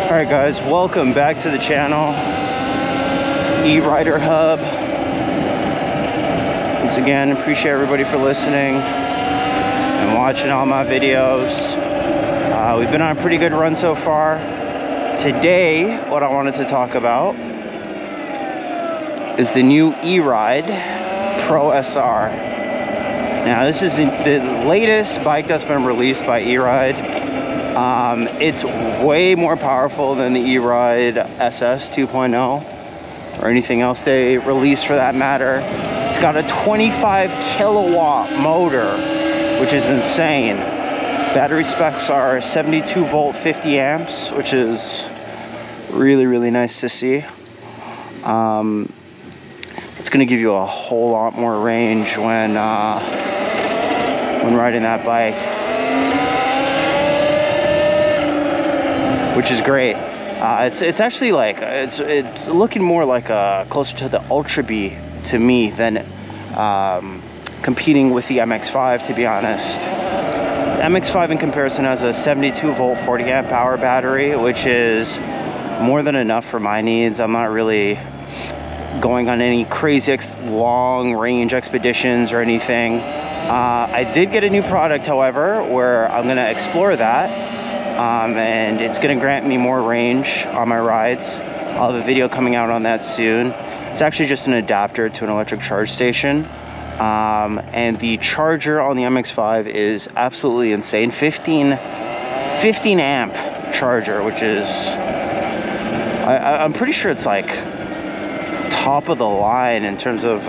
Alright guys, welcome back to the channel. E-Rider Hub. Once again, appreciate everybody for listening and watching all my videos. We've been on a pretty good run so far. Today, what I wanted to talk about is the new Eride Pro SR. Now this is the latest bike that's been released by Eride. It's way more powerful than the Eride SS 2.0 or anything else they released for that matter. It's got a 25 kilowatt motor, which is insane. Battery specs are 72 volt 50 amps, which is really nice to see. It's going to give you a whole lot more range when riding that bike, which is great. It's actually like it's looking more like closer to the Ultra B to me than competing with the MX-5, to be honest. The MX-5 in comparison has a 72 volt 40 amp hour battery, which is more than enough for my needs. I'm not really going on any crazy long range expeditions or anything. I did get a new product, however, where I'm going to explore that, and it's going to grant me more range on my rides. I'll have a video coming out on that soon. It's actually just an adapter to an electric charge station, and the charger on the MX-5 is absolutely insane. 15 amp charger, which is I'm pretty sure it's like top of the line in terms of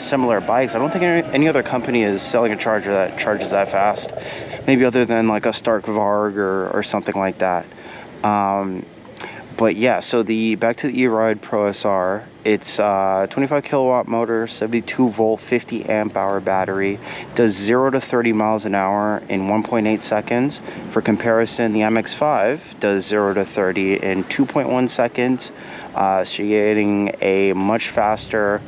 similar bikes. I don't think any other company is selling a charger that charges that fast, maybe other than like a Stark Varg or something like that. But yeah, so back to the Eride Pro SR. It's 25 kilowatt motor, 72 volt 50 amp hour battery, does 0 to 30 miles an hour in 1.8 seconds. For comparison, the MX-5 does 0 to 30 in 2.1 seconds. So you're getting a much faster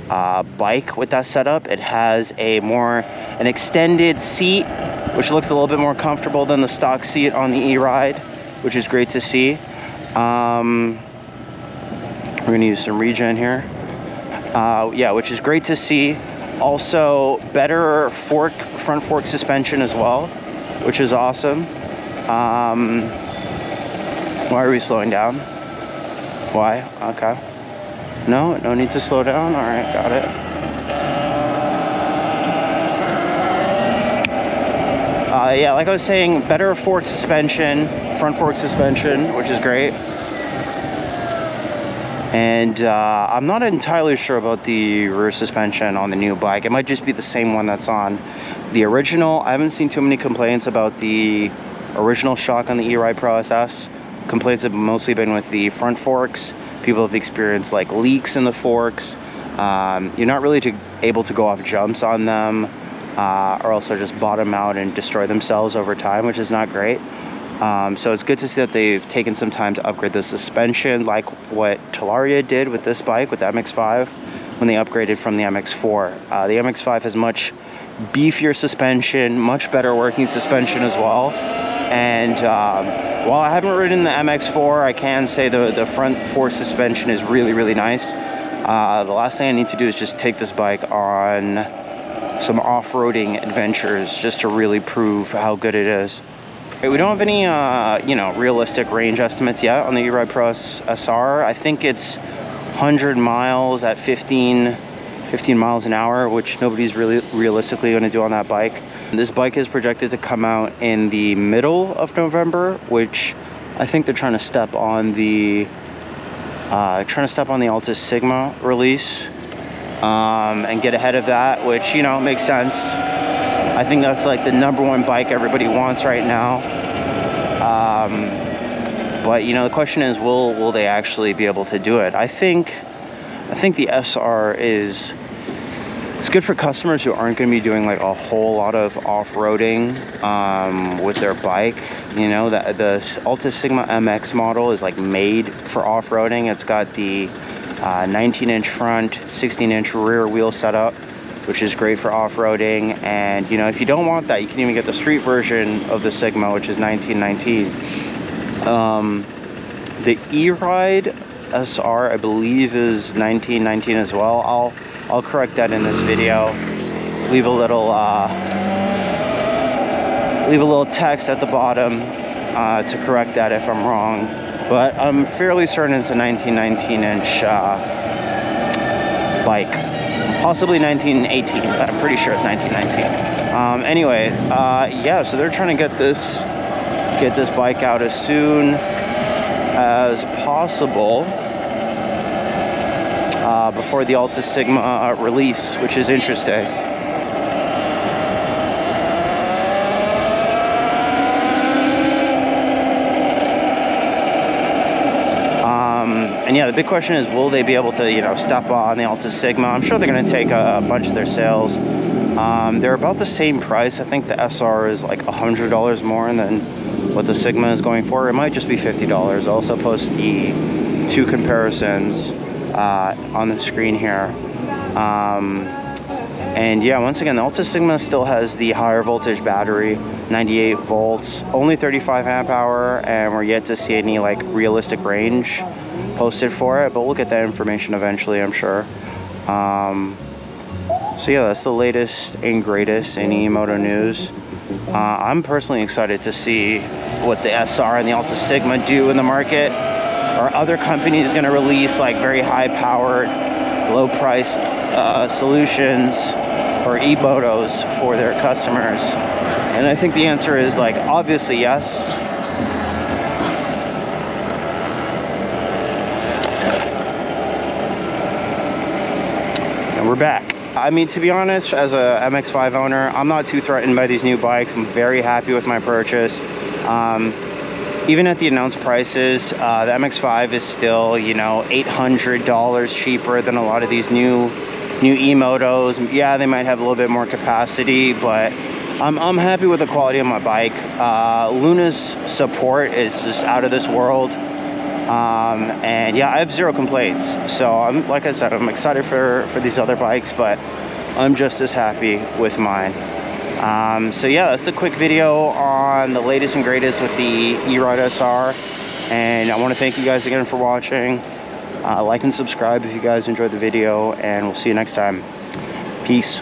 bike with that setup. It has an extended seat, which looks a little bit more comfortable than the stock seat on the Eride, which is great to see. We're gonna use some regen here. Yeah, which is great to see. Also, better front fork suspension as well, which is awesome. Why are we slowing down? Why? Okay. No need to slow down. All right, got it. Yeah, like I was saying, better front fork suspension, which is great. And I'm not entirely sure about the rear suspension on the new bike. It might just be the same one that's on the original. I haven't seen too many complaints about the original shock on the Eride Pro SS. Complaints have mostly been with the front forks. People have experienced like leaks in the forks. You're not really able to go off jumps on them, or also just bottom out and destroy themselves over time, which is not great. So it's good to see that they've taken some time to upgrade the suspension, like what Talaria did with this bike, with the MX-5, when they upgraded from the MX-4. The MX-5 has much beefier suspension, much better working suspension as well. And while I haven't ridden the MX-4, I can say the front fork suspension is really nice. The last thing I need to do is just take this bike on some off-roading adventures just to really prove how good it is. We don't have any realistic range estimates yet on the Eride Pro SR. I think it's 100 miles at 15 miles an hour, which nobody's really realistically going to do on that bike. This bike is projected to come out in the middle of November, which I think they're trying to step on the Alta Sigma release, and get ahead of that, which, you know, makes sense. I think that's like the #1 bike everybody wants right now. But you know, the question is, will they actually be able to do it? I think the SR it's good for customers who aren't going to be doing like a whole lot of off-roading with their bike. You know, the Alta Sigma MX model is like made for off-roading. It's got the 19-inch front, 16-inch rear wheel setup, which is great for off-roading. And you know, if you don't want that, you can even get the street version of the Sigma, which is 1919. The Eride SR, I believe, is 1919 as well. I'll correct that in this video. Leave a little text at the bottom to correct that if I'm wrong. But I'm fairly certain it's a 1919-inch bike. Possibly 1918, but I'm pretty sure it's 1919. Anyway, yeah, so they're trying to get this bike out as soon as possible before the Alta Sigma release, which is interesting. And yeah, the big question is, will they be able to, you know, step on the Alta Sigma? I'm sure they're going to take a bunch of their sales. They're about the same price. I think the SR is like $100 more than what the Sigma is going for. It might just be $50. I'll also post the two comparisons on the screen here. And yeah, once again, the Alta Sigma still has the higher voltage battery, 98 volts, only 35 amp hour, and we're yet to see any like realistic range posted for it, but we'll get that information eventually, I'm sure. So yeah, that's the latest and greatest in e-moto news. I'm personally excited to see what the SR and the Alta Sigma do in the market. Are other companies going to release like very high-powered, low-priced solutions or e-motos for their customers? And I think the answer is like obviously yes. And we're back. I mean, to be honest, as a MX-5 owner, I'm not too threatened by these new bikes. I'm very happy with my purchase. Even at the announced prices, the MX-5 is still, you know, $800 cheaper than a lot of these new e-motos. Yeah, they might have a little bit more capacity, but I'm happy with the quality of my bike. Luna's support is just out of this world. And yeah, I have zero complaints. So like I said, I'm excited for these other bikes, but I'm just as happy with mine. So yeah, that's a quick video on the latest and greatest with the Eride SR. And I want to thank you guys again for watching. Like and subscribe if you guys enjoyed the video, and we'll see you next time. Peace.